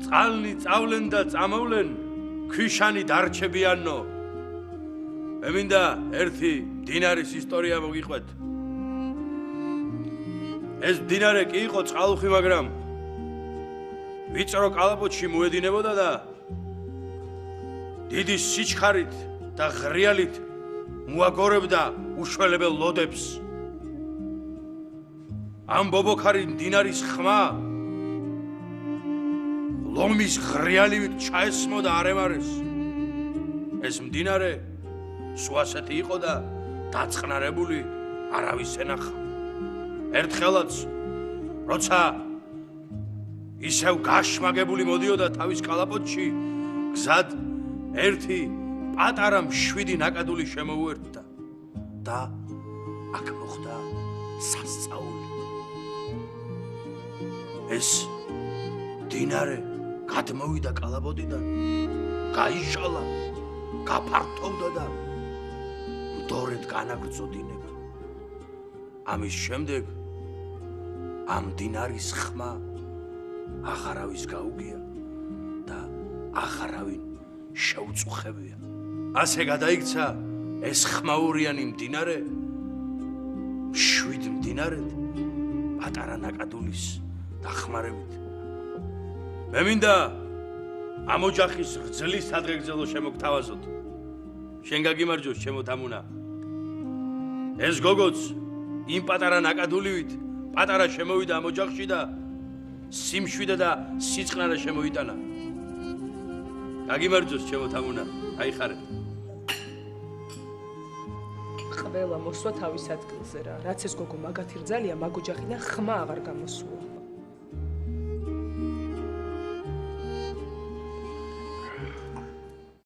წყალნი წავლენ და წამოვლენ, ქვიშანი დარჩებიანო. მე მინდა ერთი მდინარის ისტორია მოგიყვეთ. ეს მდინარე კი იყო წყალუხვი, მაგრამ ვიწრო კალაპოტში მოედინებოდა და დიდი სიჩქარით და ღრიალით მოაგორებდა უშველებელ ლოდებს. ამ ბობოქარი მდინარის ხმა ლომის ღრიალივით ჩაესმოდა არემარეს. ეს მდინარე სულ ასეთი იყო და დაწყნარებული არავის ენახა. ერთხელაც როცა ისევ გაშმაგებული მოდიოდა თავის კალაპოტში, გზად ერთი პატარა მშვიდი ნაკადული შემოუერთდა და აქ მოხდა სასწაული. ეს მდინარე გადმოვიდა კალაპოტიდან, გაიშალა, გაფართოვდა და მდორედ განაგრძო დინება. ამის შემდეგ ამ მდინარის ხმა აღარავის გაუგია და აღარავინ შეუწუხებია. ასე გადაიქცა ეს ხმაურიანი მდინარე მშვიდ მდინარედ პატარა ნაკადულის დახმარებით. მე მინდა ამ ოჯახის გრძლის სადღეგრძელო შემოგთავაზოთ. შენ გაგიმარჯოს, ჩემო თამუნა. ეს გოგოც იმ პატარა ნაკადულივით პატარა შემოვიდა ამ ოჯახში და სიმშვიდე და სიწყნარე შემოიტანა. გაგიმარჯოს, ჩემო თამუნა, აიხარეთ. ყველა მოსვა თავის ადგილზე რა. რაც ეს გოგო მაგათი რძალია, მაგ ოჯახიდან ხმა აღარ გამოსულა.